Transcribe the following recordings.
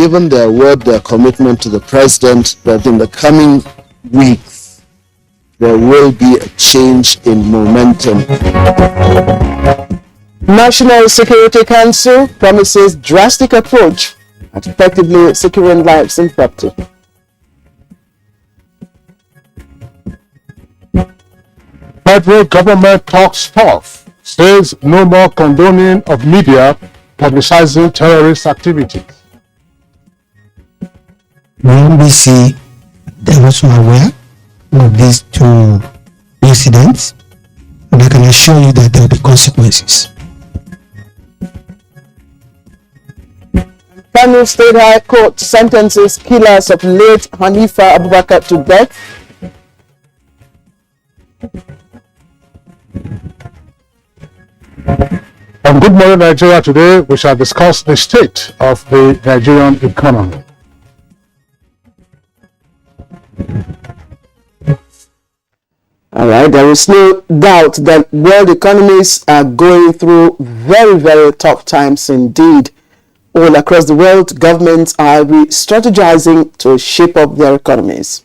given their word, their commitment to the president that in the coming weeks there will be a change in momentum. National Security Council promises drastic approach at effectively securing lives and property. Federal government talks tough, says no more condoning of media publicizing terrorist activities. The NBC, they also aware of these two incidents, and I can assure you that there will be consequences. Kano State High Court sentences killers of late Hanifa Abubakar to death. On Good Morning Nigeria today, we shall discuss the state of the Nigerian economy. All right, there is no doubt that world economies are going through very, very tough times indeed. All across the world, governments are re-strategizing to shape up their economies.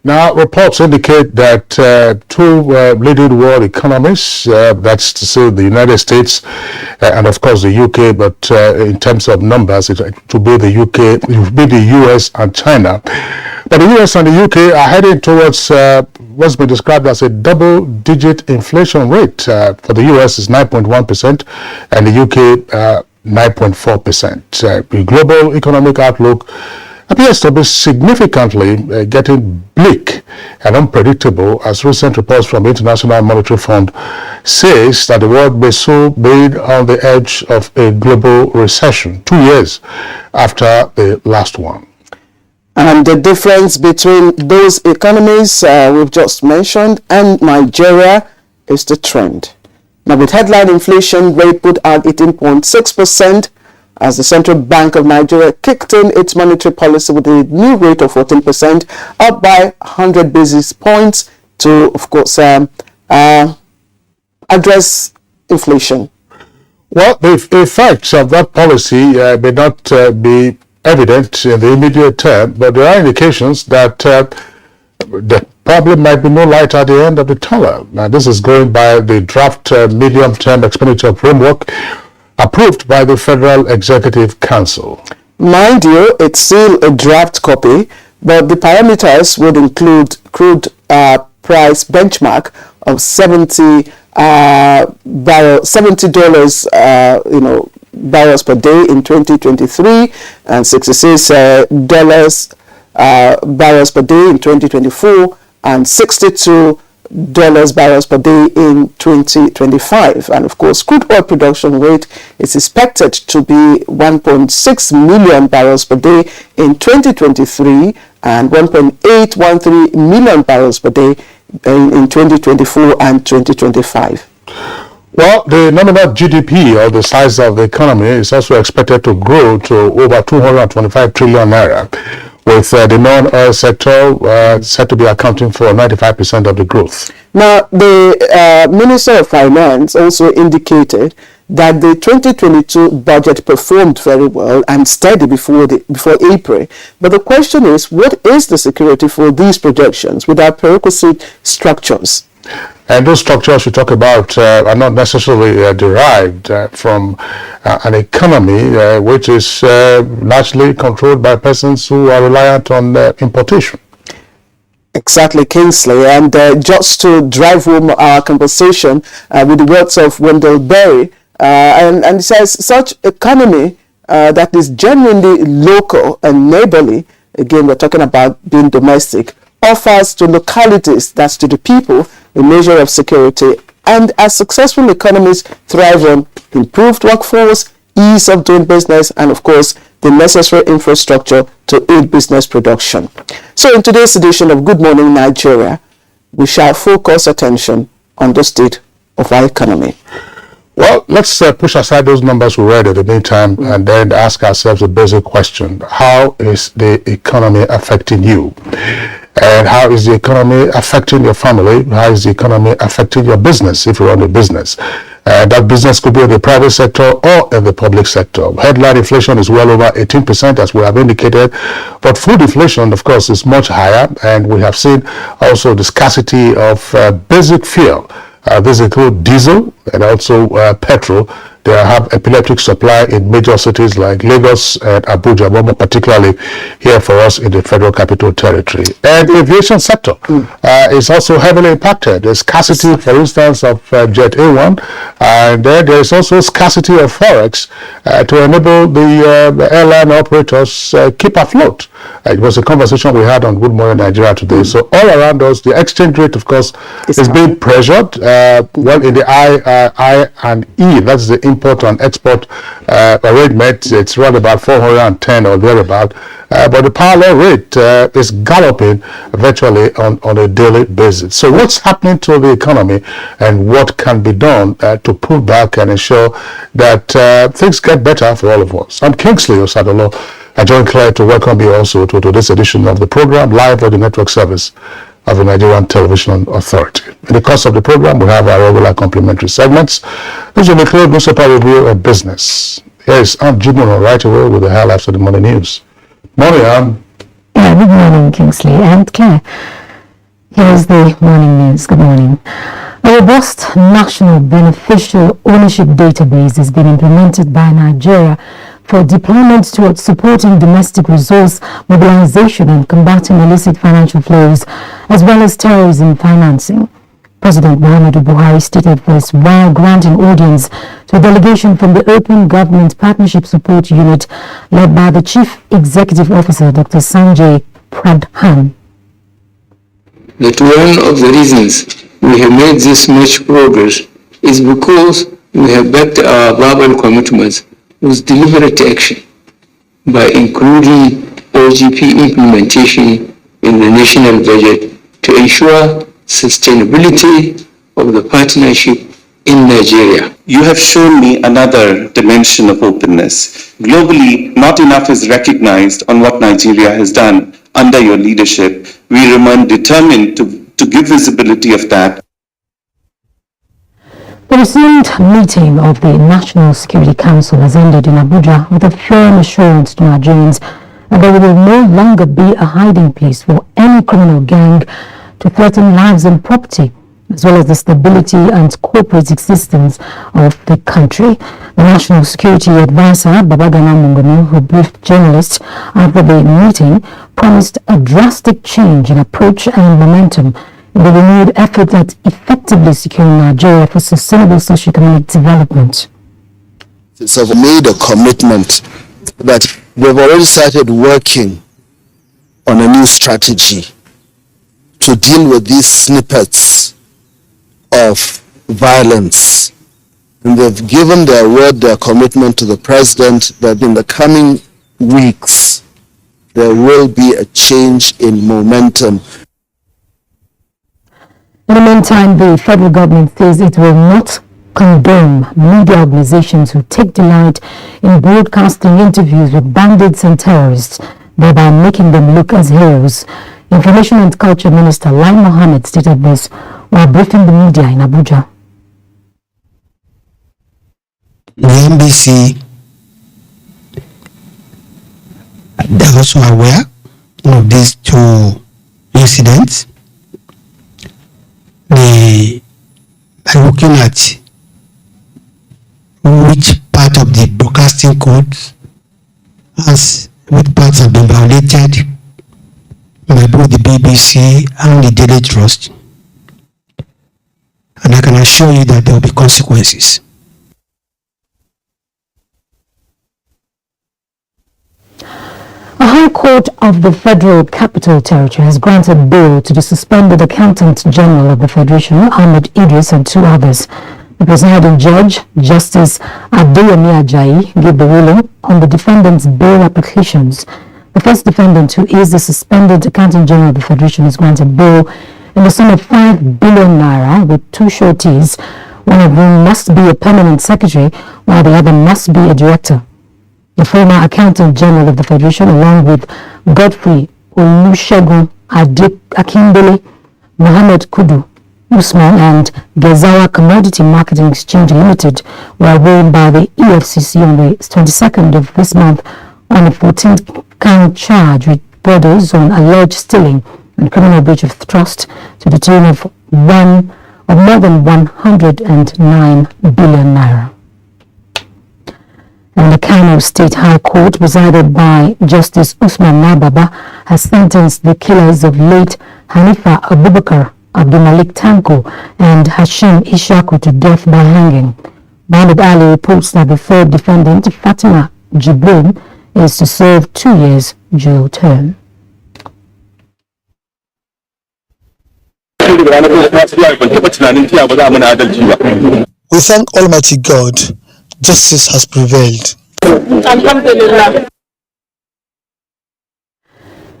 Now, reports indicate that two leading world economies, that's to say the United States and of course the UK, but in terms of numbers, it will be the UK, it will be the US and China. But the US and the UK are heading towards what's been described as a double-digit inflation rate. For the US is 9.1% and the UK 9.4%. The global economic outlook appears to be significantly getting bleak and unpredictable, as recent reports from the International Monetary Fund says that the world may soon be on the edge of a global recession 2 years after the last one. And the difference between those economies we've just mentioned and Nigeria is the trend. Now, with headline inflation rate put at 18.6%, as the Central Bank of Nigeria kicked in its monetary policy with a new rate of 14%, up by 100 basis points to, of course, address inflation. Well, the effects of that policy may not be evident in the immediate term, but there are indications that the problem might be no light at the end of the tunnel. Now, this is going by the draft medium-term expenditure framework approved by the Federal Executive Council. Mind you, it's still a draft copy, but the parameters would include crude price benchmark of $70 barrels per day in 2023 and $66 barrels per day in 2024 and $62 barrels per day in 2025. And of course, crude oil production rate is expected to be 1.6 million barrels per day in 2023 and 1.813 million barrels per day in 2024 and 2025. Well, the nominal GDP, or the size of the economy, is also expected to grow to over 225 trillion naira, with the non-oil sector said to be accounting for 95% of the growth. Now, the Minister of Finance also indicated that the 2022 budget performed very well and steady before April. But the question is, what is the security for these projections without prerequisite structures? And those structures we talk about are not necessarily derived from an economy which is largely controlled by persons who are reliant on importation. Exactly, Kingsley. And just to drive home our conversation with the words of Wendell Berry, and it says such economy that is genuinely local and neighborly, again we're talking about being domestic, offers to localities, that's to the people, a measure of security, and as successful economies thrive on improved workforce, ease of doing business, and of course the necessary infrastructure to aid business production. So in today's edition of Good Morning Nigeria, we shall focus attention on the state of our economy. Well, let's push aside those numbers we read in the meantime and then ask ourselves a basic question. How is the economy affecting you? And how is the economy affecting your family? How is the economy affecting your business if you run a business? That business could be in the private sector or in the public sector. Headline inflation is well over 18%, as we have indicated, but food inflation, of course, is much higher, and we have seen also the scarcity of basic fuel. These include diesel and also petrol. They have epileptic supply in major cities like Lagos and Abuja, but more particularly here for us in the Federal Capital Territory. And the aviation sector is also heavily impacted. There's scarcity, for instance, of Jet A1, and there is also scarcity of forex to enable the airline operators keep afloat. It was a conversation we had on Good Morning Nigeria today. So all around us, the exchange rate, of course, is being pressured. Well, in the I and E, that's the import and export arrangement, it's around about 410 or thereabout. But the parallel rate is galloping virtually on a daily basis. So what's happening to the economy, and what can be done to pull back and ensure that things get better for all of us? I'm Kingsley Osadolo. I join Claire to welcome you also to this edition of the program, live on the network service of the Nigerian Television Authority. In the course of the program, we have our regular complimentary segments. This will include newspaper review of business. Here is Aunt Jumono right away with the highlights of the morning news. Morning, Aunt. Yeah, good morning, Kingsley and Claire. Here's the morning news. Good morning. A robust national beneficial ownership database has been implemented by Nigeria for deployment towards supporting domestic resource mobilization and combating illicit financial flows, as well as terrorism financing. President Muhammadu Buhari stated this while granting audience to a delegation from the Open Government Partnership Support Unit led by the Chief Executive Officer, Dr. Sanjay Pradhan. That one of the reasons we have made this much progress is because we have backed our verbal commitments with deliberate action by including OGP implementation in the national budget to ensure sustainability of the partnership in Nigeria. You have shown me another dimension of openness. Globally, not enough is recognized on what Nigeria has done under your leadership. We remain determined to give visibility of that. The recent meeting of the National Security Council has ended in Abuja with a firm assurance to Nigerians that there will no longer be a hiding place for any criminal gang to threaten lives and property, as well as the stability and corporate existence of the country. The National Security Advisor, Babagana Mungono, who briefed journalists after the meeting, promised a drastic change in approach and momentum in the renewed effort at effectively securing Nigeria for sustainable socio-economic development. So we made a commitment that we've already started working on a new strategy to deal with these snippets of violence. And they've given their word, their commitment to the president that in the coming weeks, there will be a change in momentum. In the meantime, the federal government says it will not condone media organizations who take delight in broadcasting interviews with bandits and terrorists, thereby making them look as heroes. Information and Culture Minister Lai Mohammed stated this while briefing the media in Abuja. The NBC, they're also aware of these two incidents. They are looking at which part of the broadcasting code which parts have been violated by both the BBC and the Daily Trust. And I can assure you that there will be consequences. A High Court of the Federal Capital Territory has granted bail to the suspended Accountant General of the Federation, Ahmed Idris, and two others. The presiding judge, Justice Adeyemi Ajayi, gave the ruling on the defendants' bail applications. The first defendant, who is the suspended Accountant General of the Federation, is granted bail in the sum of 5 billion naira with two sureties, one of whom must be a permanent secretary, while the other must be a director. The former Accountant General of the Federation, along with Godfrey Olusegun Akindele, Mohammed Kudu, Usman and Gezawa Commodity Marketing Exchange Limited were arraigned by the EFCC on the 22nd of this month on a 14th count charge with brothers on alleged stealing and criminal breach of trust to the tune of more than 109 billion naira. And the Kano State High Court, presided by Justice Usman Nababa, has sentenced the killers of late Hanifa Abubakar, Abdulmalik Tanko, and Hashim Ishaku to death by hanging. Mohammed Ali reports that the third defendant, Fatima Jibrin, is to serve 2 years jail term. We thank Almighty God, justice has prevailed.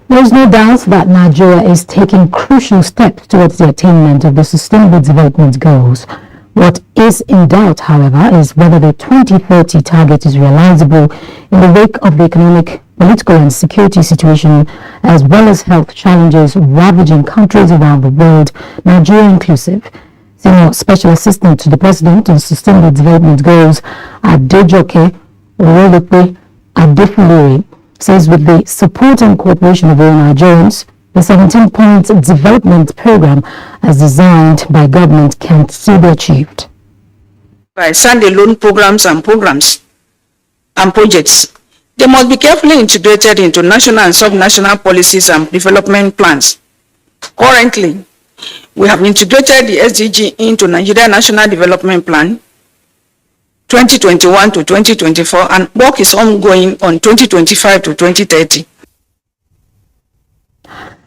There is no doubt that Nigeria is taking crucial steps towards the attainment of the Sustainable Development Goals. What is in doubt, however, is whether the 2030 target is realizable in the wake of the economic, political and security situation, as well as health challenges ravaging countries around the world, Nigeria inclusive. Senior Special Assistant to the President on Sustainable Development Goals, Adejoke Owolope Adefuluri, says with the support and cooperation of all Nigerians, the 17-point development program as designed by government can still be achieved. By standalone programs and projects, they must be carefully integrated into national and sub-national policies and development plans. Currently, we have integrated the SDG into Nigeria National Development Plan 2021 to 2024, and work is ongoing on 2025 to 2030.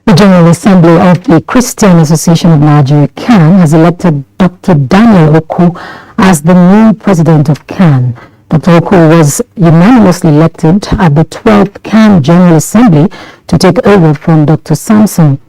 The General Assembly of the Christian Association of Nigeria, CAN, has elected Dr. Daniel Oku as the new president of CAN. Dr. Oku was unanimously elected at the 12th CAN General Assembly to take over from Dr. Samson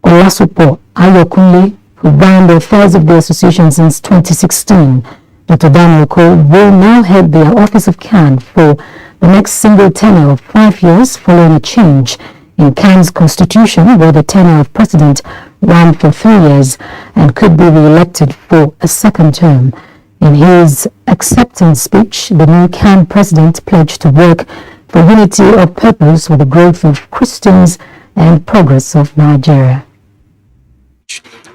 Olasupo Ayokunle, who ran the affairs of the association since 2016. Dr. Daniel Oku will now head the office of CAN for the next single tenure of 5 years following a change in CAN's constitution, where the tenure of president ran for 3 years and could be re-elected for a second term. In his acceptance speech, the new CAN president pledged to work for unity of purpose for the growth of Christians and progress of Nigeria.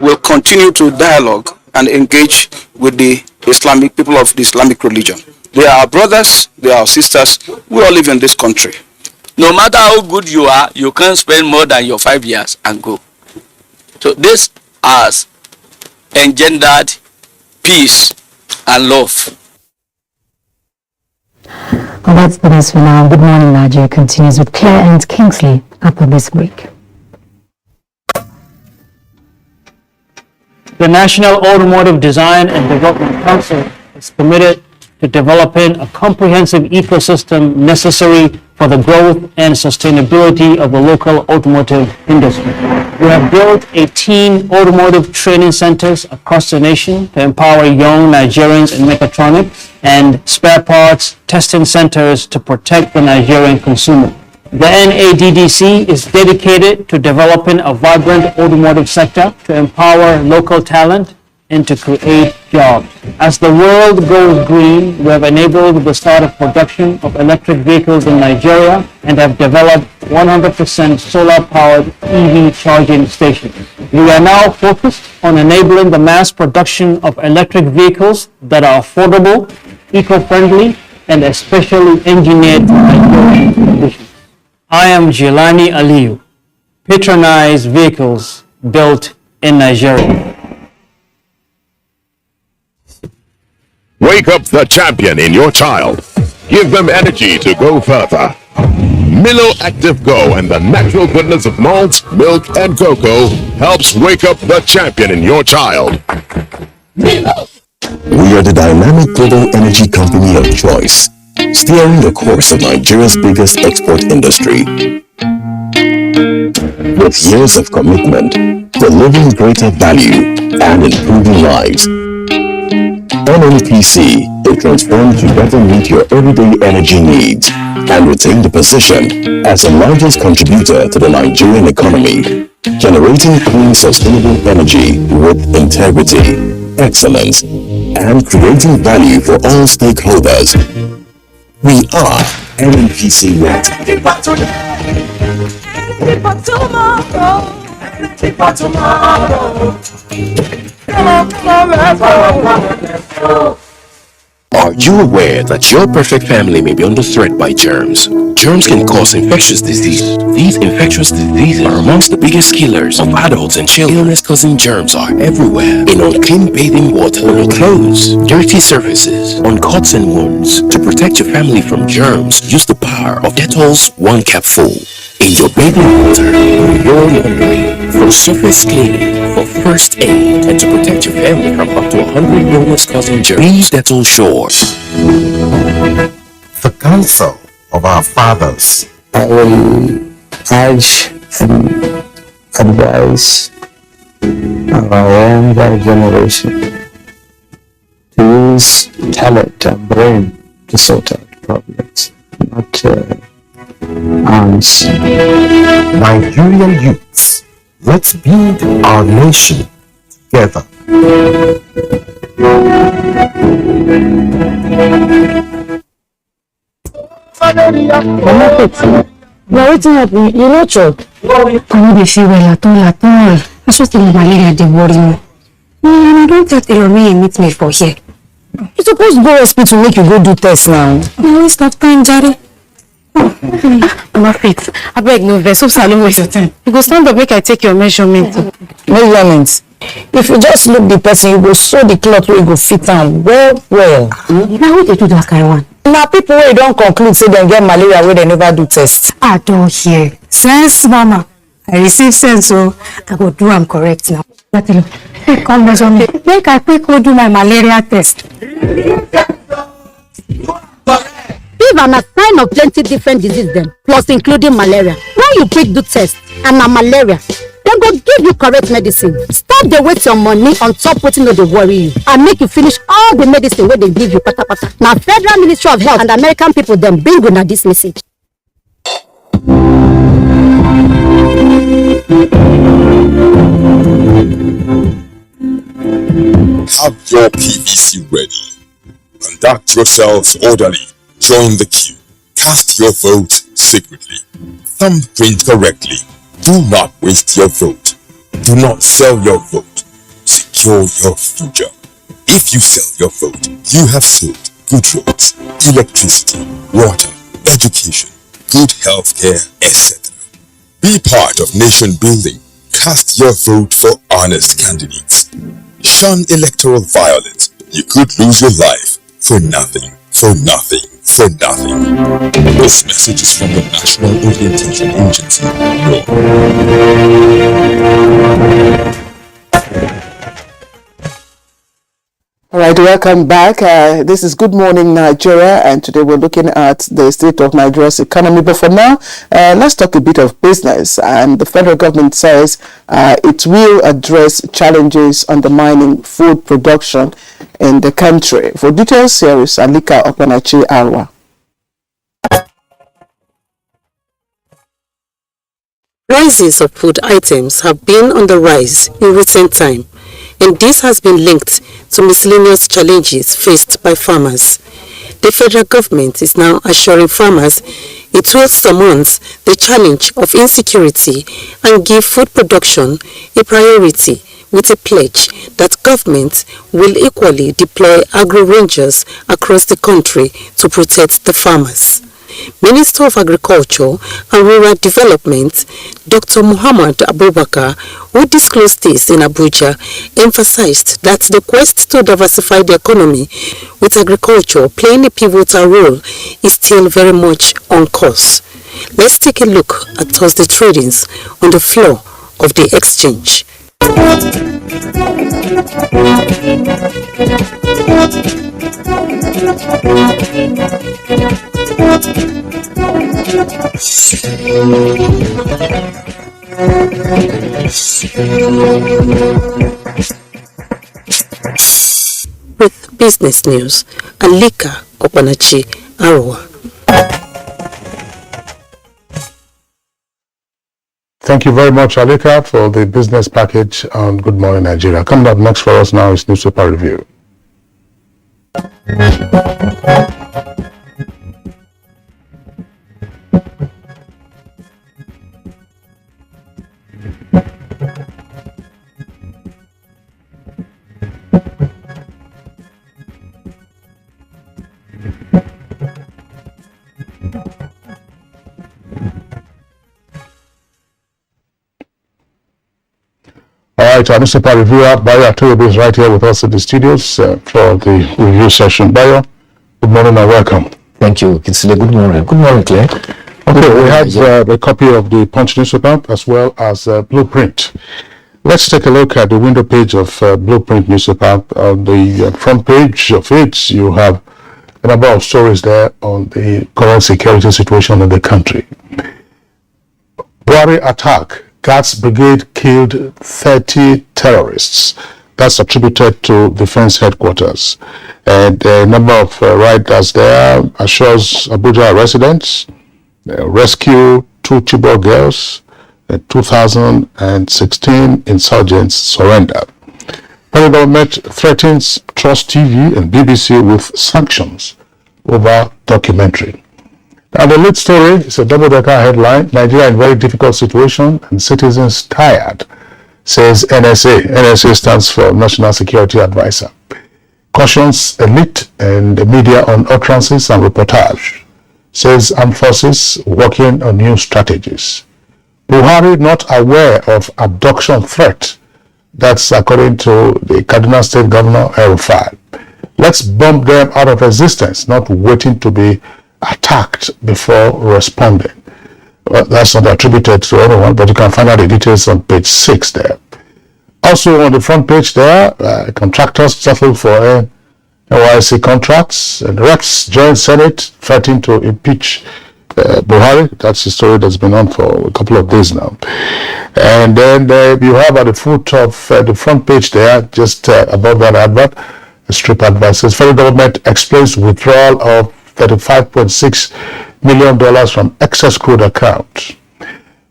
Will continue to dialogue and engage with the Islamic people of the Islamic religion. They are our brothers, they are our sisters. We all live in this country. No matter how good you are, you can't spend more than your 5 years and go. So this has engendered peace and love. Well, that's the news for now. Good Morning Nigeria continues with Claire and Kingsley after this break. The National Automotive Design and Development Council is committed to developing a comprehensive ecosystem necessary for the growth and sustainability of the local automotive industry. We have built 18 automotive training centers across the nation to empower young Nigerians in mechatronics, and spare parts testing centers to protect the Nigerian consumer. The NADDC is dedicated to developing a vibrant automotive sector to empower local talent and to create jobs. As the world goes green, we have enabled the start of production of electric vehicles in Nigeria and have developed 100% solar-powered EV charging stations. We are now focused on enabling the mass production of electric vehicles that are affordable, eco-friendly, and especially engineered for Nigerian conditions. I am Jilani Aliyu. Patronize vehicles built in Nigeria. Wake up the champion in your child. Give them energy to go further. Milo Active Go and the natural goodness of malt, milk, and cocoa helps wake up the champion in your child. Milo. We are the dynamic global energy company of choice, steering the course of Nigeria's biggest export industry. With years of commitment, delivering greater value and improving lives. NNPC is transformed to better meet your everyday energy needs and retain the position as the largest contributor to the Nigerian economy. generating clean, sustainable energy with integrity, excellence, and creating value for all stakeholders. We are NPC Net. Are you aware that your perfect family may be under threat by germs? Germs can cause infectious disease. These infectious diseases are amongst the biggest killers of adults and children. Illness-causing germs are everywhere. In unclean bathing water, on your clothes, dirty surfaces, on cuts and wounds. To protect your family from germs, use the power of Dettol's 1 capful. In your bathing water, for your laundry, for surface cleaning, for first aid, and to protect your family from up to 100 illness-causing germs. Use Dettol Shores. The counsel of our fathers. I will urge and advise our younger generation to use talent and brain to sort out problems, not arms. Nigerian youths, let's build our nation together. But wetin happen? You no chop? I no dey feel well at all. Na so the malaria dey worry me. And I don tell Elomi meet me for here. You suppose go hospital make you go do test now. No waste of time, Jare. Fit. Abeg no vex, so no waste your time. You go stand up make I take your measurement. Measurements? If you just look the person, you go sew the cloth wey go fit am well. Na who dey do that kind one? Na people wey don conclude say dem get malaria wey dem never do test. I don hear. Sense mama. I receive sense so I go do am correct now. Quick come measure me. Make I quick go do my malaria test. Fever na sign of plenty different disease dem, plus including malaria. When you quick do test and na malaria, dem go give you correct medicine. Stop dey waste your money on top wetin no dey worry you, and make you finish all the medicine wey dey give you patapata. Na Federal Ministry of Health and American people dem bring una this message. Have your PVC ready. Conduct yourselves orderly. Join the queue. Cast your vote secretly. Thumbprint correctly. Do not waste your vote. Do not sell your vote. Secure your future. If you sell your vote, you have sold good roads, electricity, water, education, good healthcare, etc. Be part of nation building. Cast your vote for honest candidates. Shun electoral violence. You could lose your life for nothing, for nothing, for nothing. This message is from the National Orientation Agency. All right, welcome back. This is Good Morning Nigeria, and today we're looking at the state of Nigeria's economy. But for now, let's talk a bit of business. And the federal government says it will address challenges undermining food production in the country. For details, here is Alika Opanachi Arwa. Prices of food items have been on the rise in recent time, and this has been linked to miscellaneous challenges faced by farmers. The federal government is now assuring farmers it will surmount the challenge of insecurity and give food production a priority, with a pledge that government will equally deploy agro-rangers across the country to protect the farmers. Minister of Agriculture and Rural Development, Dr. Muhammad Abubakar, who disclosed this in Abuja, emphasized that the quest to diversify the economy, with agriculture playing a pivotal role, is still very much on course. Let's take a look at Thursday tradings on the floor of the exchange. With business news, Alika Opanachi Arwa. Thank you very much, Alika, for the business package on Good Morning Nigeria. Coming up next for us now is Newspaper Review. All right, our newspaper reviewer, Bayo Atoyobi, is right here with us in the studios for the review session. Bayo, good morning and welcome. Thank you, Kinsile. Good morning. Good morning, Claire. Okay, we have a copy of the Punch newspaper as well as Blueprint. Let's take a look at the window page of Blueprint newspaper. On the front page of it, you have a number of stories there on the current security situation in the country. Buhari attack. Guards Brigade killed 30 terrorists. That's attributed to Defense Headquarters. And a number of riders there assures Abuja residents, rescue 2 Chibok girls, 2016 insurgents surrender. Federal government threatens Trust TV and BBC with sanctions over documentary. Now the lead story is a double-decker headline, Nigeria in very difficult situation and citizens tired, says NSA. NSA stands for National Security Advisor. Cautions elite and the media on utterances and reportage, says armed forces working on new strategies. Buhari not aware of abduction threat. That's according to the Kaduna State Governor El-Rufai. Let's bomb them out of existence, not waiting to be attacked before responding. Well, that's not attributed to anyone, but you can find out the details on page 6 there. Also on the front page there, contractors settled for NYC contracts, and Rex joined Senate threatening to impeach Buhari. That's the story that's been on for a couple of days now. And then you have at the foot of the front page there, just above that advert, a strip advert says federal government explains withdrawal of $35.6 million from excess crude account.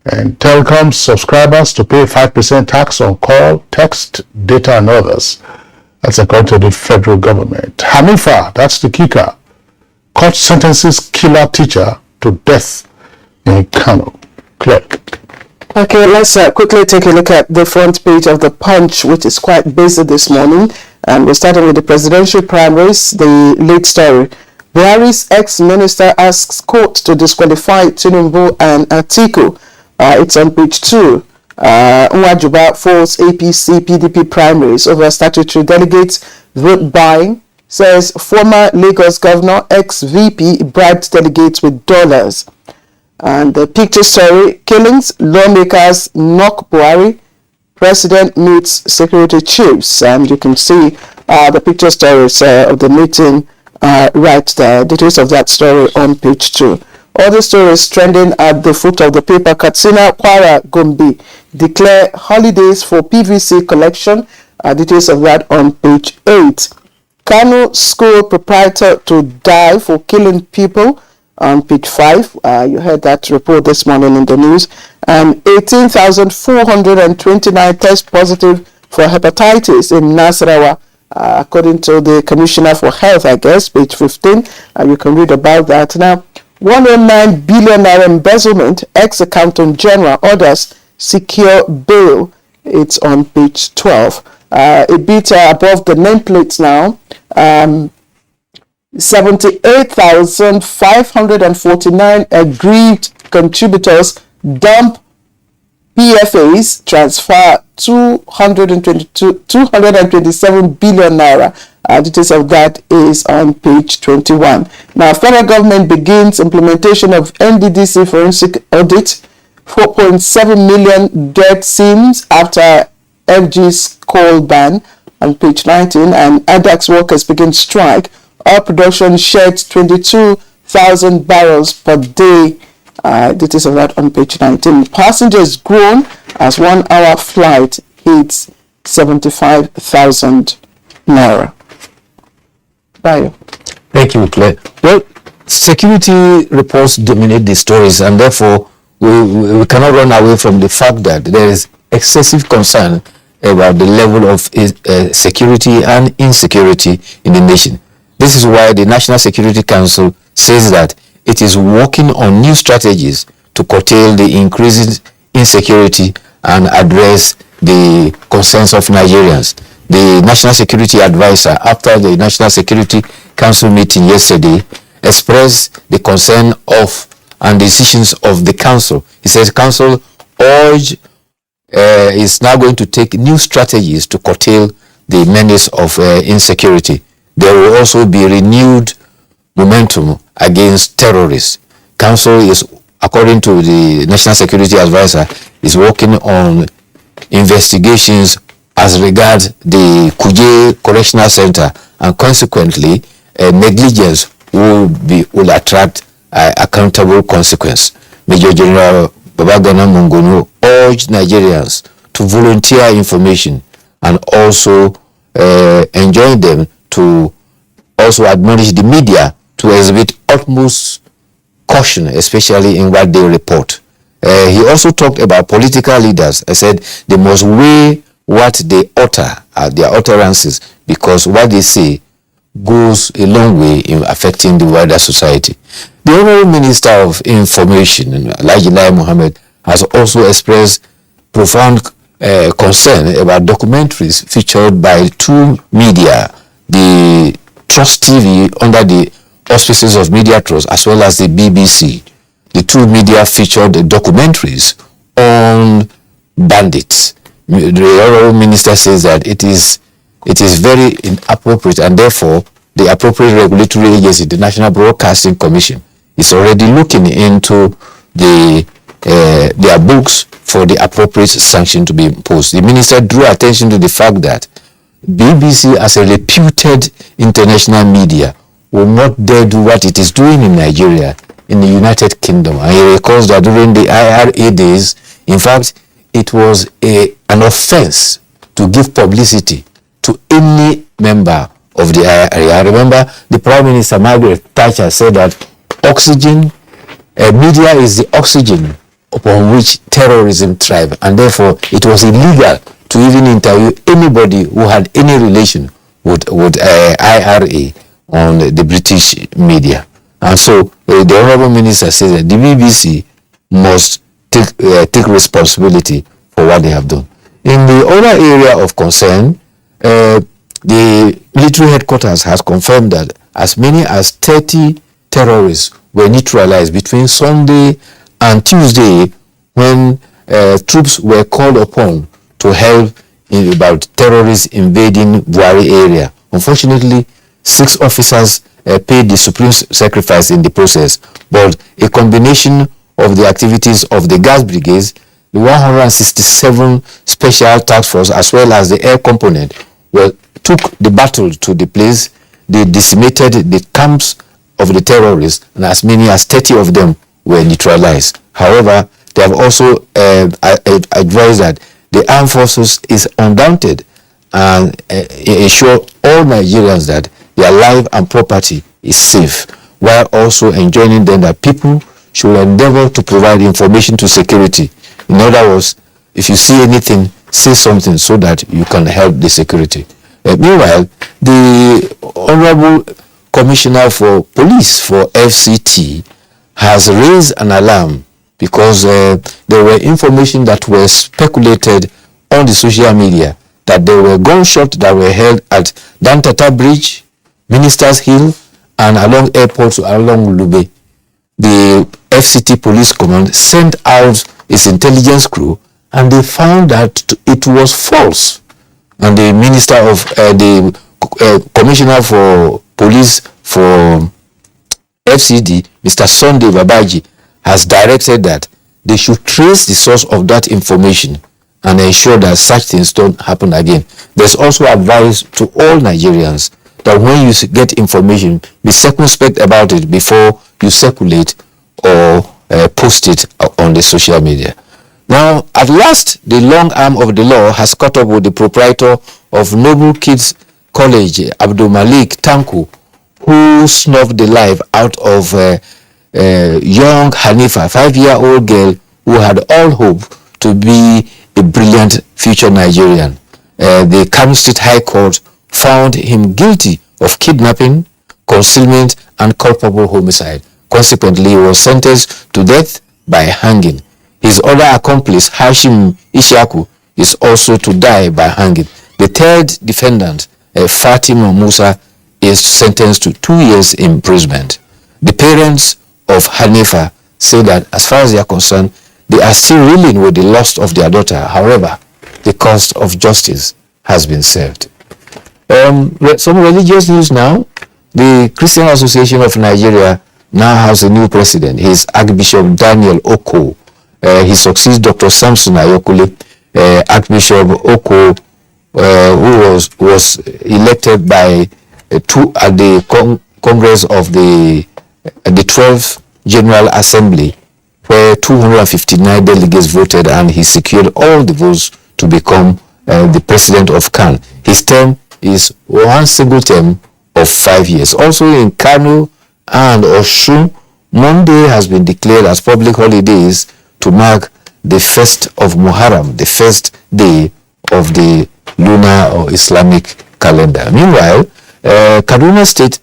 And telecom subscribers to pay 5% tax on call, text, data, and others. That's according to the federal government. Hanifa, that's the kicker. Court sentences killer teacher to death in Kano. Clerk. Okay, let's quickly take a look at the front page of the Punch, which is quite busy this morning. And we're starting with the presidential primaries, the lead story. Buhari's ex-minister asks court to disqualify Tinubu and Atiku. It's on page 2. Nwajuba falls APC PDP primaries over statutory delegates vote buying. Says former Lagos governor ex-VP bribed delegates with dollars. And the picture story, killings, lawmakers knock Buhari. President meets security chiefs. And you can see the picture stories of the meeting right there. Details of that story on page 2. Other stories trending at the foot of the paper. Katsina, Kwara, Gombe declare holidays for PVC collection. Details of that on page 8. Kano school proprietor to die for killing people on page 5. You heard that report this morning in the news. And 18,429 test positive for hepatitis in Nasarawa. According to the Commissioner for Health, I guess, page 15, you can read about that. Now, 109 billion naira embezzlement, ex-accountant general orders secure bail. It's on page 12. A bit above the nameplates now. 78,549 aggrieved contributors dump PFAs, transfer 227 billion naira. Details of that is on page 21. Now, federal government begins implementation of NDDC forensic audit. 4.7 million dead SIMs after FG's coal ban on page 19. And ADAX workers begin strike. Oil production sheds 22,000 barrels per day. Details of that on page 19. Passengers grown as 1 hour flight hits 75,000 naira. Bye. Thank you, Claire. Well, security reports dominate the stories, and therefore we cannot run away from the fact that there is excessive concern about the level of security and insecurity in the nation. This is why the National Security Council says that it is working on new strategies to curtail the increasing insecurity and address the concerns of Nigerians. The National Security Advisor, after the National Security Council meeting yesterday, expressed the concern of and decisions of the council. He says council is now going to take new strategies to curtail the menace of insecurity. There will also be renewed momentum against terrorists. Council is, according to the National Security Advisor, is working on investigations as regards the Kuje Correctional Center, and consequently negligence will attract accountable consequence. Major General Babagana Mongono urged Nigerians to volunteer information and also enjoin them to also admonish the media to exhibit utmost caution, especially in what they report. He also talked about political leaders. I said they must weigh what they utter, their utterances, because what they say goes a long way in affecting the wider society. The Honorable Minister of Information, Alhaji Lai Mohammed, has also expressed profound concern about documentaries featured by two media, the Trust TV under the auspices of Media Trust, as well as the BBC. The two media featured documentaries on bandits. The Honorable Minister says that it is very inappropriate, and therefore the appropriate regulatory agency, the National Broadcasting Commission, is already looking into their books for the appropriate sanction to be imposed. The minister drew attention to the fact that BBC, as a reputed international media, will not dare do what it is doing in Nigeria, in the United Kingdom. And he recalls that during the IRA days, in fact, it was an offense to give publicity to any member of the IRA. I remember the Prime Minister Margaret Thatcher said that media is the oxygen upon which terrorism thrives, and therefore it was illegal to even interview anybody who had any relation with IRA on the British media. And so the Honourable Minister says that the BBC must take responsibility for what they have done. In the other area of concern, the military headquarters has confirmed that as many as 30 terrorists were neutralized between Sunday and Tuesday, when troops were called upon to help about terrorists invading Buhari area. Unfortunately, 6 officers paid the supreme sacrifice in the process, but a combination of the activities of the gas brigades, the 167 special task force, as well as the air component, took the battle to the place. They decimated the camps of the terrorists, and as many as 30 of them were neutralized. However, they have also advised that the armed forces is undaunted and ensure all Nigerians that their life and property is safe, while also enjoining them that people should endeavor to provide information to security. In other words, if you see anything, say something so that you can help the security. Meanwhile, the Honorable Commissioner for Police for FCT has raised an alarm because there were information that were speculated on the social media that there were gunshots that were held at Dantata Bridge, Ministers Hill, and along airports along Lube. The FCT Police Command sent out its intelligence crew, and they found that it was false. And the Minister of the Commissioner for Police for FCD, Mr. Sunday Babaji, has directed that they should trace the source of that information and ensure that such things don't happen again. There's also advice to all Nigerians that when you get information, be circumspect about it before you circulate or post it on the social media. Now, at last, the long arm of the law has caught up with the proprietor of Noble Kids College, Abdul Malik Tanku, who snuffed the life out of young Hanifa, 5-year-old girl who had all hope to be a brilliant future Nigerian. The Kano State High Court found him guilty of kidnapping, concealment, and culpable homicide. Consequently, he was sentenced to death by hanging. His other accomplice, Hashim Ishaku, is also to die by hanging. The third defendant, Fatima Musa, is sentenced to 2 years imprisonment. The parents of Hanifa say that as far as they are concerned, they are still reeling with the loss of their daughter. However, the cost of justice has been served. Some religious news now. The Christian Association of Nigeria now has a new president. He is Archbishop Daniel Oko. He succeeds Dr. Samson Ayokule. Archbishop Oko, who was elected by at the Congress of the 12th General Assembly, where 259 delegates voted, and he secured all the votes to become the president of CAN. His term is one single term of 5 years. Also in Kano and Osun, Monday has been declared as public holidays to mark the 1st of Muharram, the first day of the lunar or Islamic calendar. Meanwhile, Kaduna State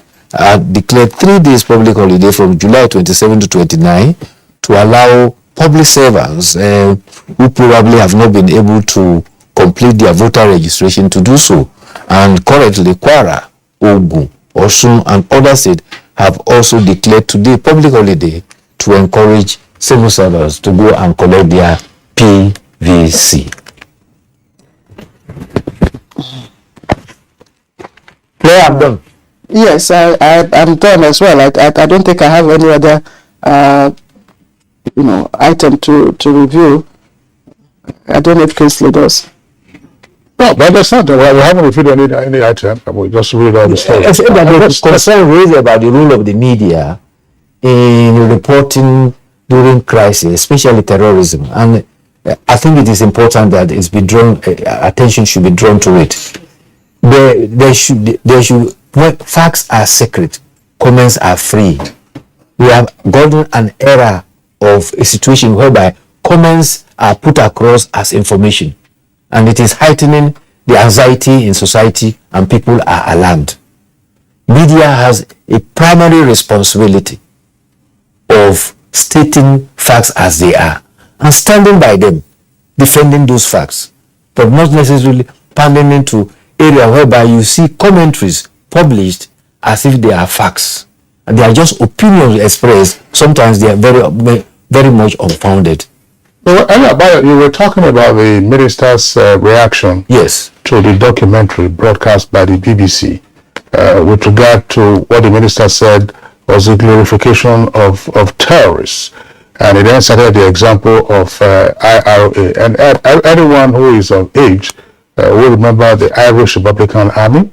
declared 3 days public holiday from July 27 to 29 to allow public servants who probably have not been able to complete their voter registration to do so. And currently, Kwara, Ogun, Osun, and other states have also declared today public holiday to encourage civil servants to go and collect their PVC. I'm done. Yes, I'm done as well. I don't think I have any other item to review. I don't know if Kingsley does. No, but that's not. We haven't reviewed any item. We just read all the story. The concern raised about the role of the media in reporting during crisis, especially terrorism, and I think it is important that it's be drawn. Attention should be drawn to it. There should. Facts are sacred. Comments are free. We have gotten an era of a situation whereby comments are put across as information, and it is heightening the anxiety in society, and people are alarmed. Media has a primary responsibility of stating facts as they are and standing by them, defending those facts, but not necessarily pandering into area whereby you see commentaries published as if they are facts, and they are just opinions expressed. Sometimes they are very much unfounded. Well, you were talking about the minister's reaction, yes, to the documentary broadcast by the BBC with regard to what the minister said was a glorification of terrorists, and he then cited the example of IRA. And anyone who is of age will remember the Irish Republican Army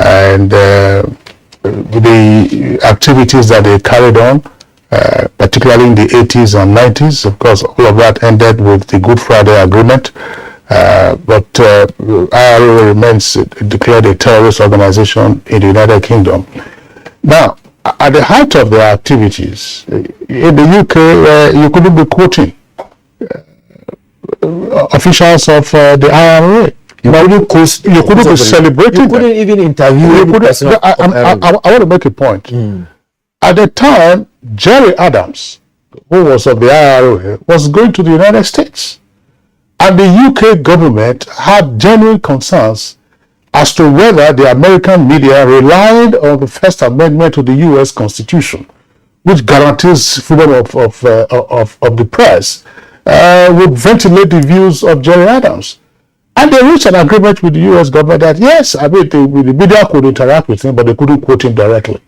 and the activities that they carried on, particularly in the 80s and 90s. Of course, all of that ended with the Good Friday Agreement, but IRA remains declared a terrorist organization in the United Kingdom. Now, at the height of their activities, in the UK, you couldn't be quoting officials of the IRA. You couldn't be celebrating. You couldn't even interview any person. I want to make a point. At the time, Jerry Adams, who was of the IRA, was going to the United States. And the UK government had genuine concerns as to whether the American media relied on the First Amendment to the US Constitution, which guarantees freedom of the press, would ventilate the views of Jerry Adams. And they reached an agreement with the US government that, yes, the media could interact with him, but they couldn't quote him directly.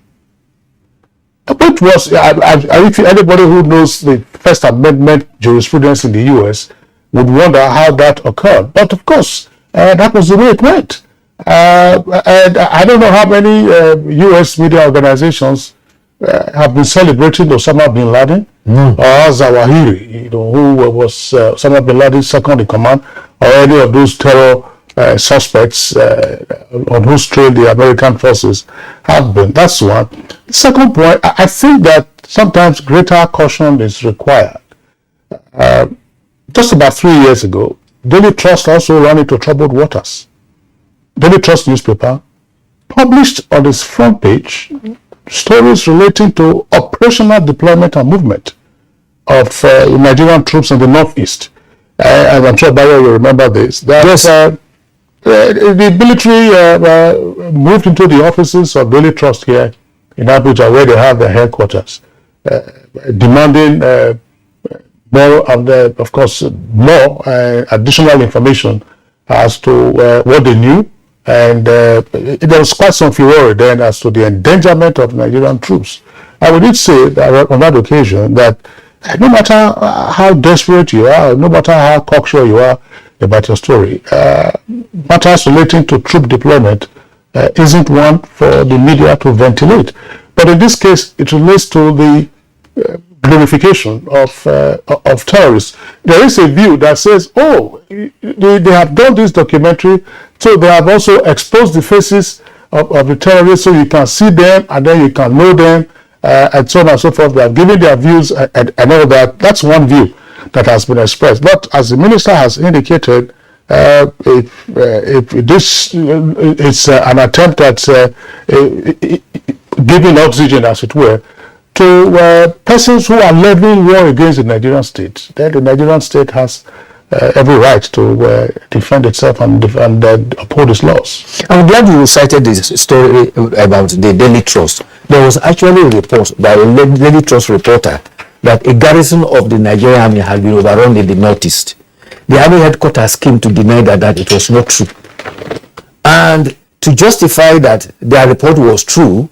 Which was, if anybody who knows the First Amendment jurisprudence in the US would wonder how that occurred. But of course, that was the way it went. And I don't know how many US media organizations have been celebrating Osama bin Laden or Zawahiri, who was Osama bin Laden's second in command, or any of those terror suspects on whose trail the American forces have been. That's one. The second point, I think that sometimes greater caution is required. just about 3 years ago, Daily Trust also ran into troubled waters. Daily Trust newspaper published on its front page stories relating to operational deployment and movement of Nigerian troops in the northeast. And I'm sure Bayo will remember this. That, yes. The military moved into the offices of Daily Trust here in Abuja, where they have their headquarters, demanding more, and of course, more additional information as to what they knew. And there was quite some furor then as to the endangerment of Nigerian troops. I would did say that on that occasion that no matter how desperate you are, no matter how cocksure you are about your story, matters relating to troop deployment isn't one for the media to ventilate. But in this case, it relates to the glorification of terrorists. There is a view that says, oh, they have done this documentary, so they have also exposed the faces of the terrorists, so you can see them and then you can know them, and so on and so forth. They have given their views and all that. That's one view that has been expressed. But as the minister has indicated, if this is an attempt at giving oxygen, as it were, to persons who are leveling war against the Nigerian state, then the Nigerian state has every right to defend itself and uphold its laws. I'm glad you cited this story about the Daily Trust. There was actually a report by a Daily Trust reporter that a garrison of the Nigerian army had been overrun in the northeast. The army headquarters came to deny that it was not true. And to justify that their report was true,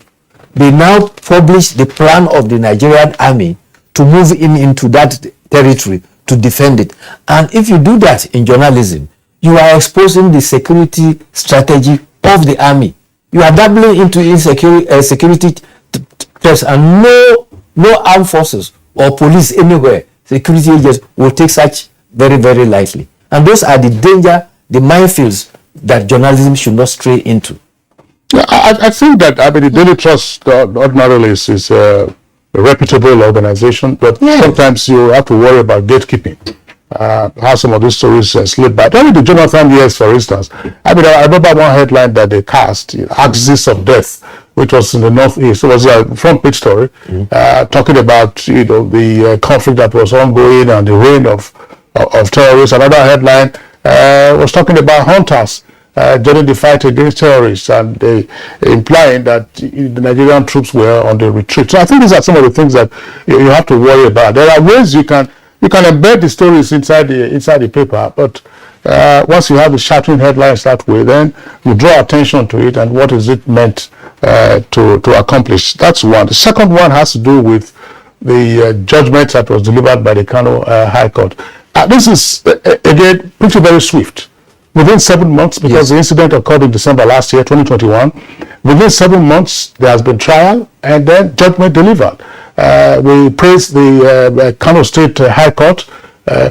they now published the plan of the Nigerian army to move into that territory to defend it. And if you do that in journalism, you are exposing the security strategy of the army. You are dabbling into security threats, and no armed forces or police anywhere, security agents will take such very, very lightly. And those are the danger, the minefields that journalism should not stray into. Yeah, I think that, the Daily Trust ordinarily is a reputable organization, but sometimes you have to worry about gatekeeping. How some of these stories slip by. Only the Jonathan years, for instance. I remember one headline that they cast, Axis of Death, which was in the northeast. It was a front page story talking about the conflict that was ongoing and the reign of terrorists. Another headline was talking about hunters during the fight against terrorists, and they implying that the Nigerian troops were on the retreat. So I think these are some of the things that you have to worry about. There are ways you can embed the stories inside the paper, but once you have the shattering headlines that way, then you draw attention to it and what is it meant to accomplish. That's one. The second one has to do with the judgment that was delivered by the Kano High Court. This is again pretty very swift. Within 7 months, because the incident occurred in December last year, 2021, within 7 months there has been trial and then judgment delivered. We praise the Kano State High Court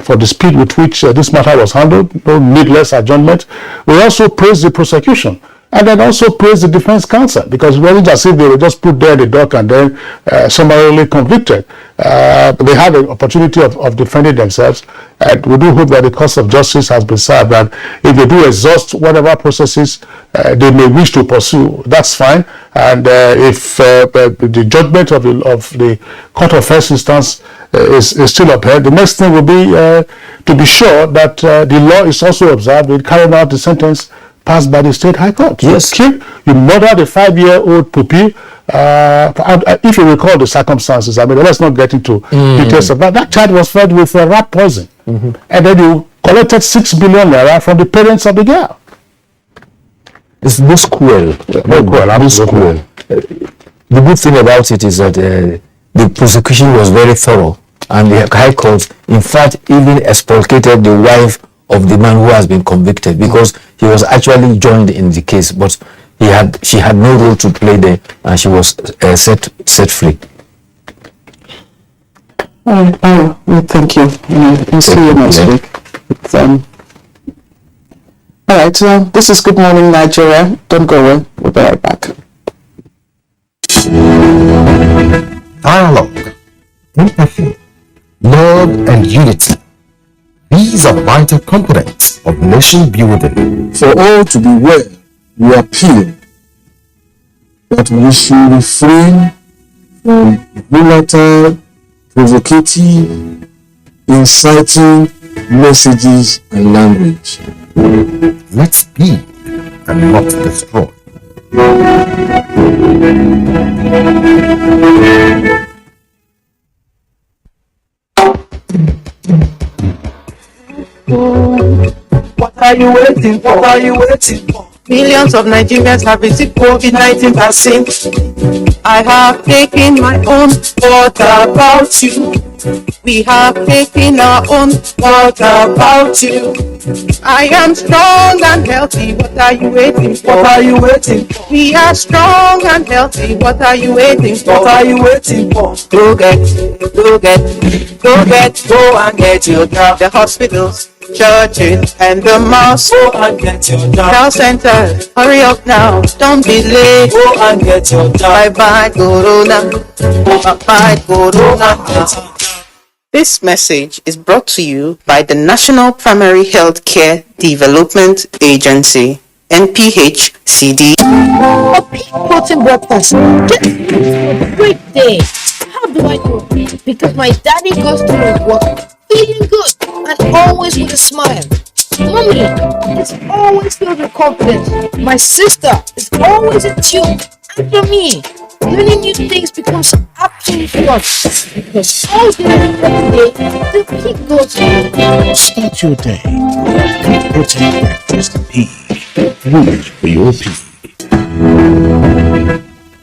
for the speed with which this matter was handled, no needless adjournment. We also praise the prosecution and then also praise the defense counsel, because it wasn't as if they were just put there in the dock and then summarily convicted. They had an opportunity of defending themselves, and we do hope that the course of justice has been served, that if they do exhaust whatever processes they may wish to pursue, that's fine. And if the judgment of the Court of First Instance is still upheld, the next thing will be to be sure that the law is also observed in carrying out the sentence passed by the State High Court. Yes. You murdered a 5-year-old puppy. If you recall the circumstances, let's not get into details of that. That child was fed with rat poison. And then you collected 6 billion naira from the parents of the girl. It's most cruel. Most cruel. The good thing about it is that the prosecution was very thorough, and the High Court, in fact, even expurgated the wife of the man who has been convicted, because he was actually joined in the case, but she had no role to play there, and she was set free. All right, well, thank you. We'll see you next week. All right, so this is Good Morning Nigeria. Don't go away. We'll be right back. Dialogue, empathy, love and unity a vital component of nation building. For all to be well, we appeal that we should refrain from volatile, provocative, inciting messages and language. Let's build and not destroy. What are you waiting for? What are you waiting for? Millions of Nigerians have received COVID-19 vaccine. I have taken my own. What about you? We have taken our own. What about you? I am strong and healthy. What are you waiting for? What are you waiting for? We are strong and healthy. What are you waiting for? What are you waiting for? Go and get your job. The hospitals, churches, and the mosques. Go and get your job. Health centers, hurry up now. Don't be late. Go and get your job. Bye bye, Corona. Bye bye, Corona. This message is brought to you by the National Primary Health Care Development Agency, NPHCD. A big protein breakfast. Get a great day. How do I know? Because my daddy goes to his work feeling good and always with a smile. Mommy is always filled with confidence. My sister is always in tune. And for me, learning new things becomes absolutely fun. Because all day, every day, the peak goes on. Start your day with protein breakfast. Food for your peak.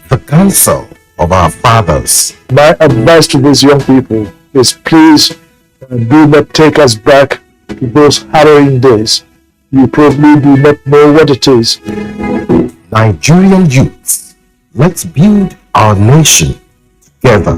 The counsel of our fathers. My advice to these young people is please do not take us back to those harrowing days. You probably do not know what it is. Nigerian youths, let's build our nation together.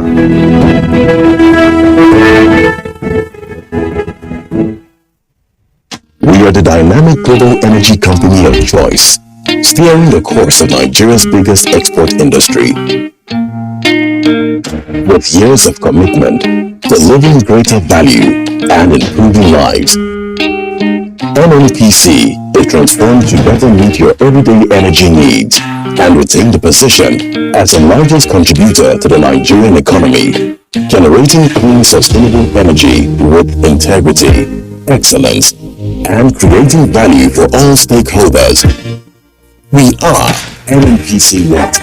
We are the dynamic global energy company of choice, steering the course of Nigeria's biggest export industry. With years of commitment, delivering greater value and improving lives, NNPC is transformed to better meet your everyday energy needs and retain the position as the largest contributor to the Nigerian economy, generating clean, sustainable energy with integrity, excellence, and creating value for all stakeholders. We are NNPC Net.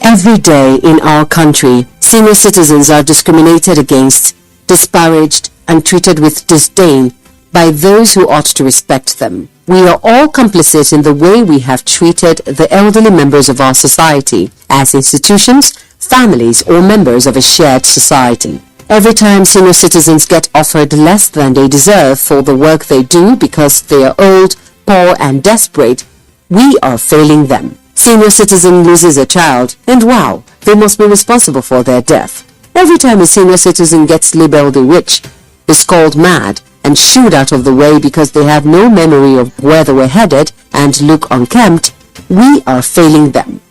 Every day in our country, senior citizens are discriminated against, disparaged, and treated with disdain by those who ought to respect them. We are all complicit in the way we have treated the elderly members of our society as institutions, families, or members of a shared society. Every time senior citizens get offered less than they deserve for the work they do because they are old, poor, and desperate, we are failing them. Senior citizen loses a child, and wow, they must be responsible for their death. Every time a senior citizen gets labeled a witch, is called mad, and shooed out of the way because they have no memory of where they were headed and look unkempt, we are failing them.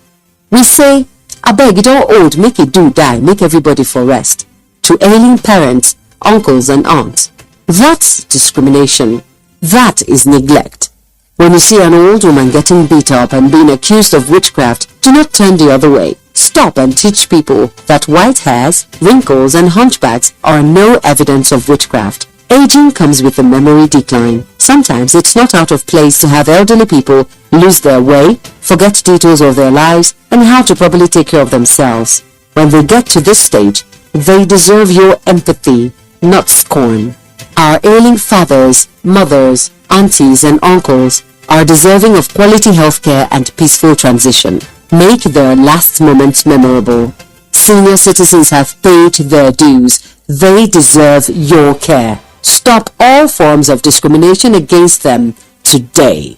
We say, abeg, you don't old, make it do die, make everybody for rest. To ailing parents, uncles and aunts. That's discrimination. That is neglect. When you see an old woman getting beat up and being accused of witchcraft, do not turn the other way. Stop and teach people that white hairs, wrinkles and hunchbacks are no evidence of witchcraft. Aging comes with a memory decline. Sometimes it's not out of place to have elderly people lose their way, forget details of their lives, and how to properly take care of themselves. When they get to this stage, they deserve your empathy, not scorn. Our ailing fathers, mothers, aunties, and uncles are deserving of quality healthcare and peaceful transition. Make their last moments memorable. Senior citizens have paid their dues. They deserve your care. Stop all forms of discrimination against them today.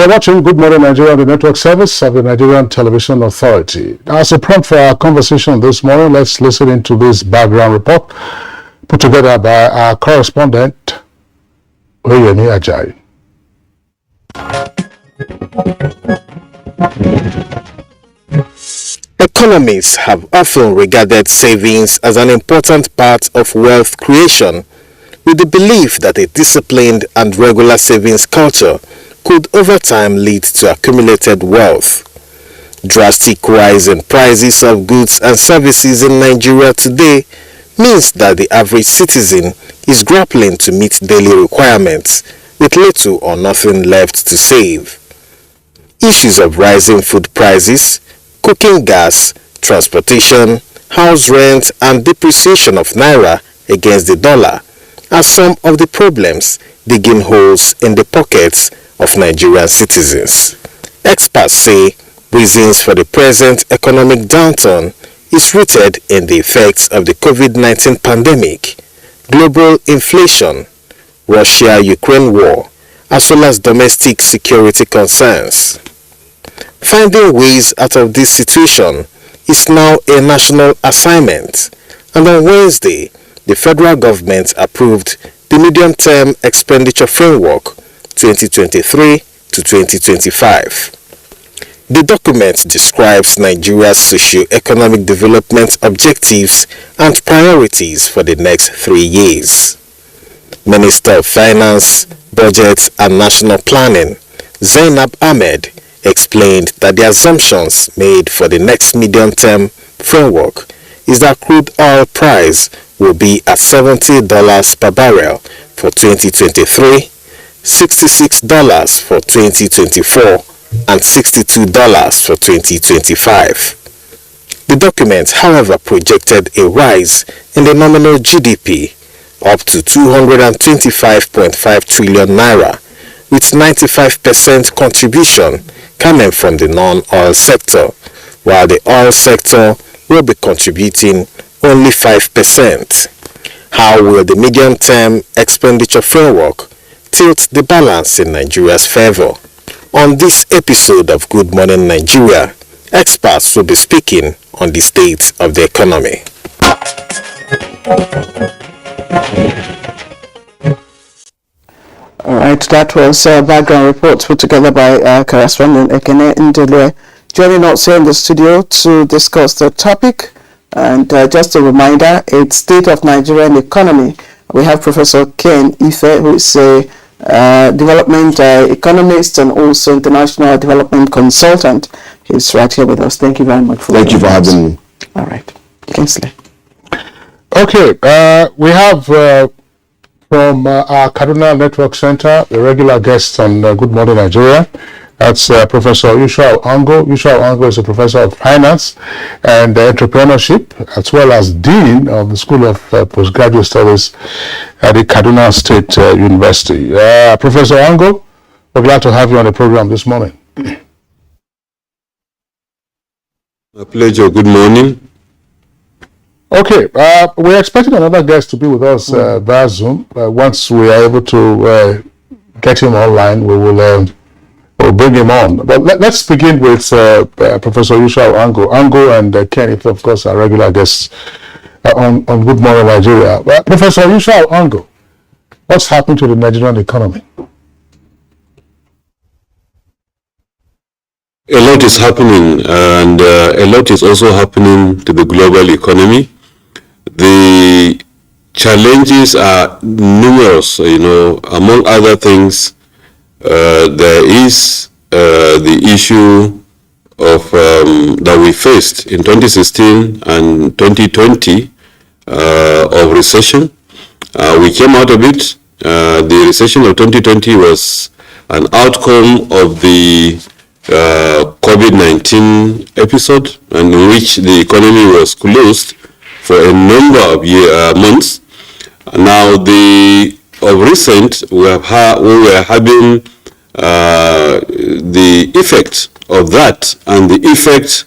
You're watching Good Morning Nigeria, the network service of the Nigerian Television Authority. As a prompt for our conversation this morning, let's listen into this background report put together by our correspondent, Oyemi Ajayi. Economists have often regarded savings as an important part of wealth creation, with the belief that a disciplined and regular savings culture could over time lead to accumulated wealth. Drastic rise in prices of goods and services in Nigeria today means that the average citizen is grappling to meet daily requirements with little or nothing left to save. Issues of rising food prices, cooking gas, transportation, house rent and depreciation of naira against the dollar are some of the problems digging holes in the pockets of Nigerian citizens. Experts say reasons for the present economic downturn is rooted in the effects of the COVID-19 pandemic, global inflation, Russia-Ukraine war, as well as domestic security concerns. Finding ways out of this situation is now a national assignment, and on Wednesday, the federal government approved the Medium-Term Expenditure Framework 2023 to 2025. The document describes Nigeria's socio-economic development objectives and priorities for the next 3 years. Minister of Finance, Budget and National Planning, Zainab Ahmed, explained that the assumptions made for the next medium-term framework is that crude oil price will be at $70 per barrel for 2023, $66 for 2024, and $62 for 2025. The document, however, projected a rise in the nominal GDP up to 225.5 trillion naira, with 95% contribution coming from the non-oil sector, while the oil sector will be contributing only 5%. How will the medium-term expenditure framework tilt the balance in Nigeria's favor? On this episode of Good Morning Nigeria, experts will be speaking on the state of the economy. All right, that was a background report put together by correspondent Ekene Ndele, joining us here in the studio to discuss the topic. And just a reminder, it's State of Nigerian Economy. We have Professor Ken Ife, who is a development economist and also international development consultant. He's right here with us. Thank you very much for Thank you for having me. All right, Kingsley. Okay, we have from our Kaduna Network Center, the regular guest on Good Morning Nigeria. That's Professor Yushau Ango. Yushau Ango is a professor of finance and entrepreneurship, as well as dean of the School of Postgraduate Studies at the Kaduna State University. Professor Ango, we're glad to have you on the program this morning. My pleasure. Good morning. Okay, we're expecting another guest to be with us via Zoom. Once we are able to get him online, we'll bring him on. But let's begin with Professor Yushau Ango. Ango and Ken, of course, are regular guests on Good Morning Nigeria. Professor Yushau Ango, what's happening to the Nigerian economy? A lot is happening, and a lot is also happening to the global economy. The challenges are numerous, among other things. There is the issue of that we faced in 2016 and 2020 of recession. We came out of it. The recession of 2020 was an outcome of the COVID-19 episode, and in which the economy was closed for a number of months. Now, of recent, we were having the effect of that and the effect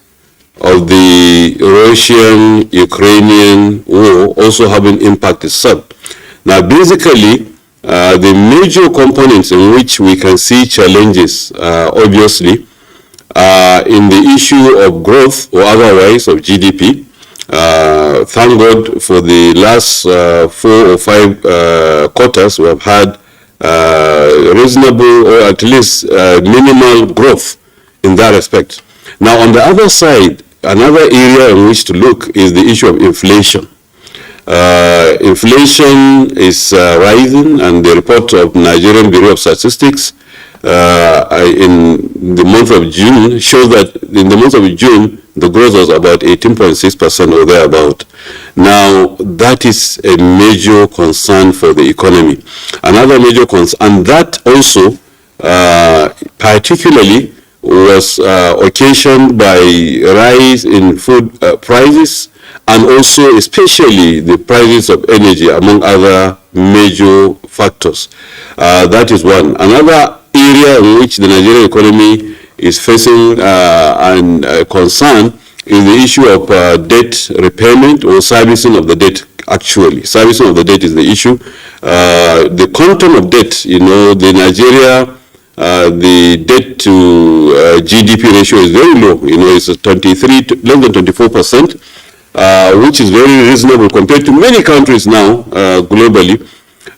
of the Russian-Ukrainian war also having impact itself. Now, basically, the major components in which we can see challenges, obviously, in the issue of growth or otherwise of GDP. Thank God for the last 4 or 5 quarters, we have had reasonable or at least minimal growth in that respect. Now, on the other side, another area in which to look is the issue of inflation. Inflation is rising, and the report of Nigerian Bureau of Statistics in the month of June shows that in the month of June, the growth was about 18.6% or thereabout. Now, that is a major concern for the economy. Another major concern, and that also particularly was occasioned by rise in food prices, and also especially the prices of energy, among other major factors. That is one. Another area in which the Nigerian economy is facing concern is the issue of debt repayment or servicing of the debt. Actually, servicing of the debt is the issue. The quantum of debt, the Nigeria, the debt to GDP ratio is very low. It's 23 to less than 24%, which is very reasonable compared to many countries now globally.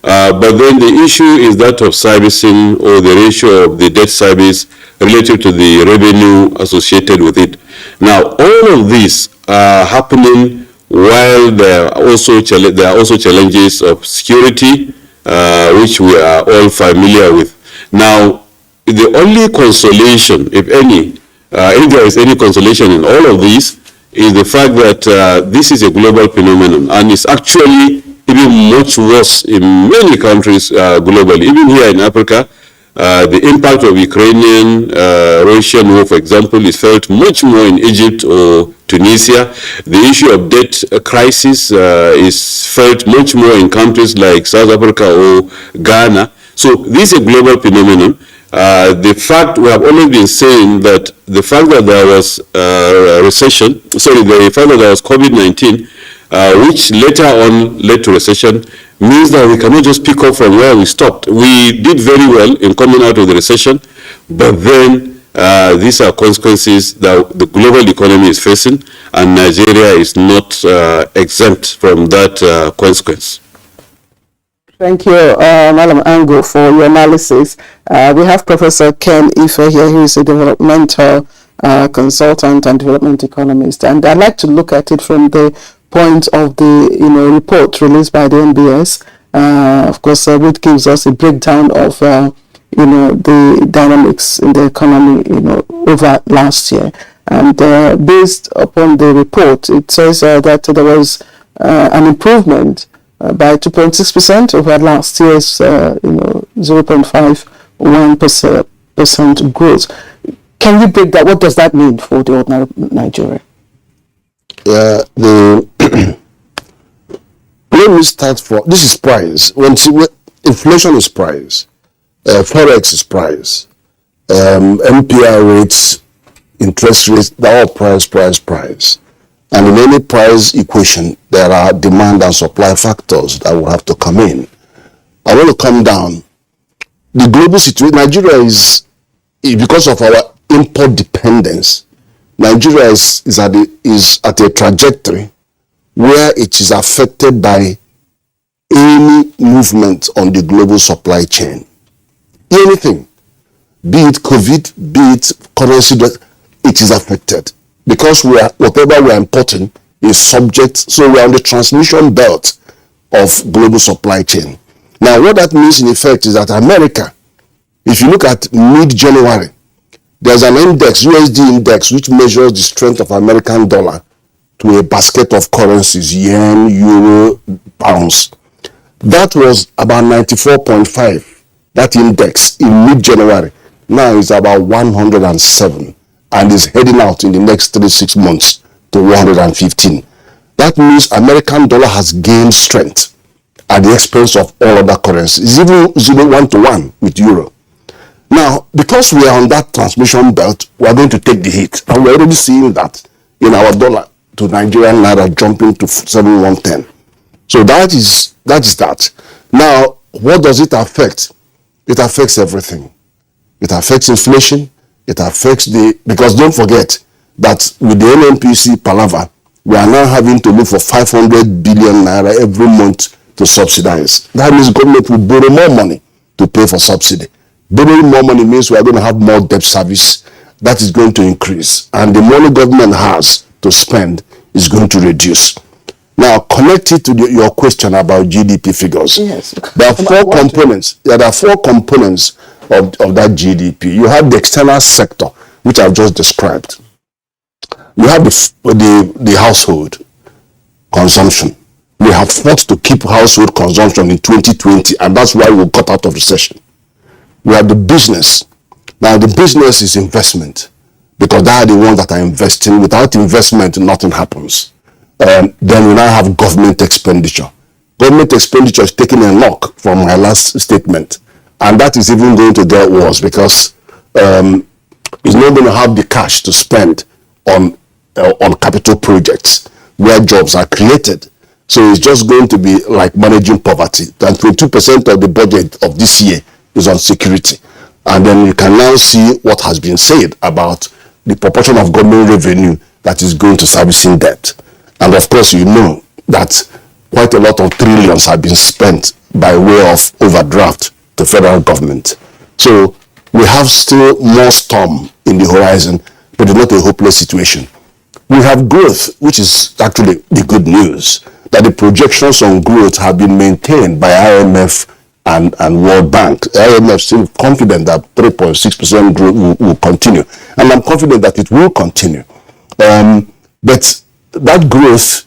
But then the issue is that of servicing, or the ratio of the debt service relative to the revenue associated with it. Now, all of these are happening while there are also challenges of security, which we are all familiar with. Now, the only consolation, if any, if there is any consolation in all of these, is the fact that this is a global phenomenon, and it's actually even much worse in many countries globally. Even here in Africa, the impact of Ukrainian-Russian war, for example, is felt much more in Egypt or Tunisia. The issue of debt crisis is felt much more in countries like South Africa or Ghana. So this is a global phenomenon. The fact we have always been saying that the fact that there was the fact that there was COVID-19, which later on led to recession, means that we cannot just pick up from where we stopped. We did very well in coming out of the recession, but then these are consequences that the global economy is facing, and Nigeria is not exempt from that consequence. Thank you, Madam Ango, for your analysis. We have Professor Ken Ife here, who is a developmental consultant and development economist, and I'd like to look at it from the point of the report released by the NBS, of course, which gives us a breakdown of the dynamics in the economy over last year. And based upon the report, it says that there was an improvement by 2.6% over last year's 0.51% growth. Can you break that? What does that mean for the ordinary Nigeria? Let me start this is price. When inflation is price, forex is price, MPR rates, interest rates, they're all price. And in any price equation, there are demand and supply factors that will have to come in. I want to come down. The global situation, Nigeria is because of our import dependence, Nigeria is at a trajectory where it is affected by any movement on the global supply chain. Anything, be it COVID, be it currency, it is affected. Because whatever we are importing is subject, so we are on the transmission belt of global supply chain. Now, what that means in effect is that America, if you look at mid-January, there's an index, USD index, which measures the strength of American dollar to a basket of currencies, yen, euro, pounds. That was about 94.5, that index in mid-January. Now it's about 107 and is heading out in the next 3-6 months to 115. That means American dollar has gained strength at the expense of all other currencies. It's even 1-to-1 with euro. Now, because we are on that transmission belt, we are going to take the hit. And we're already seeing that in our dollar to Nigerian naira jumping to 7.110. So that is that. Now, what does it affect? It affects everything. It affects inflation. It affects because don't forget that with the NNPC palaver, we are now having to look for 500 billion naira every month to subsidize. That means government will borrow more money to pay for subsidy. Borrowing more money means we are going to have more debt service. That is going to increase. And the money government has to spend is going to reduce. Now, connected to your question about GDP figures. Yes. There are four components. There are four components of that GDP. You have the external sector, which I've just described. You have the household consumption. We have fought to keep household consumption in 2020, and that's why we got out of recession. We have the business. Now, the business is investment, because they are the ones that are investing. Without investment, nothing happens. Then we now have government expenditure. Government expenditure is taking a knock from my last statement, and that is even going to get worse because it's not going to have the cash to spend on capital projects where jobs are created. So it's just going to be like managing poverty. And 22% of the budget of this year is on security. And then you can now see what has been said about the proportion of government revenue that is going to servicing debt. And of course, you know that quite a lot of trillions have been spent by way of overdraft to federal government. So we have still more storm in the horizon, but it's not a hopeless situation. We have growth, which is actually the good news, that the projections on growth have been maintained by IMF and World Bank. IMF is still confident that 3.6% growth will continue. And I'm confident that it will continue. But that growth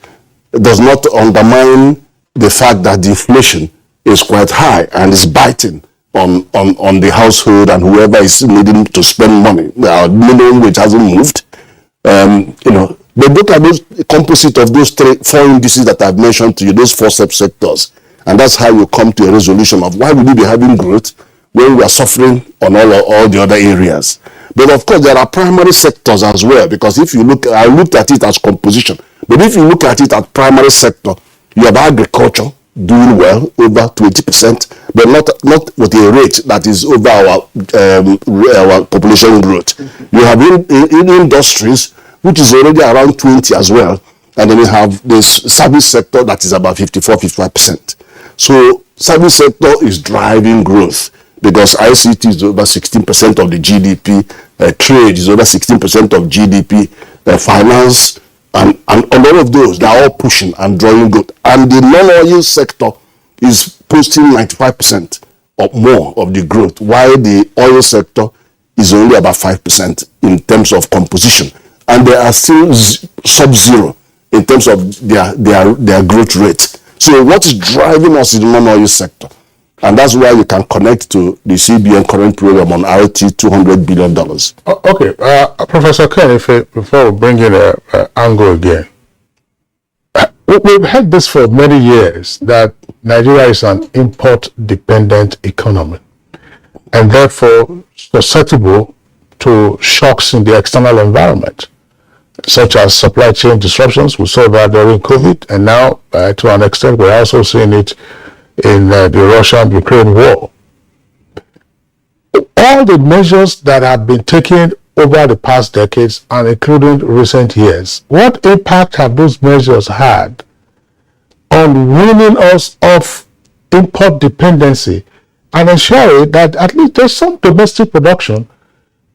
does not undermine the fact that the inflation is quite high and is biting on the household and whoever is needing to spend money. Our minimum wage hasn't moved. But look at those composite of those four indices that I've mentioned to you, those four subsectors, and that's how you come to a resolution of why would we be having growth when we are suffering on all the other areas. But of course, there are primary sectors as well, because if you look, I looked at it as composition, but if you look at it as primary sector, you have agriculture doing well, over 20%, but not with a rate that is over our population growth. You have in industries, which is already around 20 as well, and then you have this service sector that is about 55%. So service sector is driving growth because ICT is over 16% of the GDP, trade is over 16% of GDP, finance, and all of those, they are all pushing and drawing growth. And the non-oil sector is posting 95% or more of the growth, while the oil sector is only about 5% in terms of composition. And they are still sub-zero in terms of their growth rate. So what is driving us in the non-oil sector? And that's why you can connect to the CBN current program on RT $200 billion. Okay, Professor Ken, before we bring in an angle again, we've had this for many years, that Nigeria is an import-dependent economy and therefore susceptible to shocks in the external environment, such as supply chain disruptions. We saw that during COVID, and now, to an extent, we're also seeing it in the Russian-Ukraine war. All the measures that have been taken over the past decades, and including recent years, what impact have those measures had on weaning us off import dependency and ensuring that at least there's some domestic production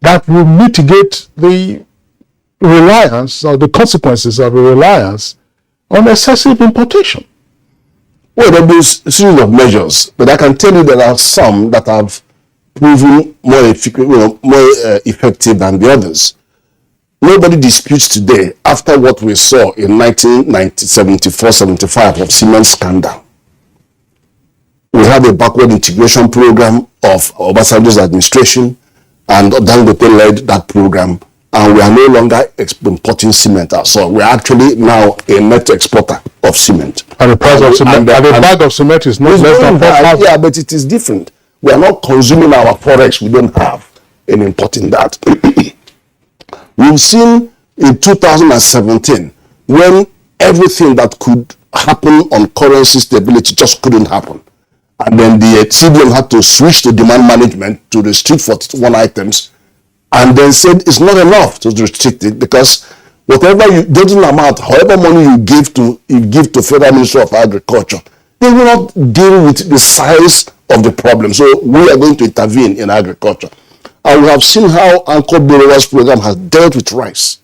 that will mitigate the reliance or the consequences of a reliance on excessive importation? Well, there will be a series of measures, but I can tell you there are some that have proven more effective than the others. Nobody disputes today, after what we saw in 1974-75 of Siemens scandal. We had a backward integration program of Obasanjo's administration, and Dangote led that program, and we are no longer importing cement. So we are actually now a net exporter of cement. And the price of cement, and the bag of cement is not less than 4,000. Yeah, but it is different. We are not consuming our forex. We don't have in importing that. We've seen in 2017 when everything that could happen on currency stability just couldn't happen. And then the CBN had to switch to demand management to restrict 41 items, and then said it's not enough to restrict it, because whatever you doesn't amount, however money you give to Federal Ministry of Agriculture, they will not deal with the size of the problem. So we are going to intervene in agriculture. And we have seen how Anchor Borrowers Program has dealt with rice.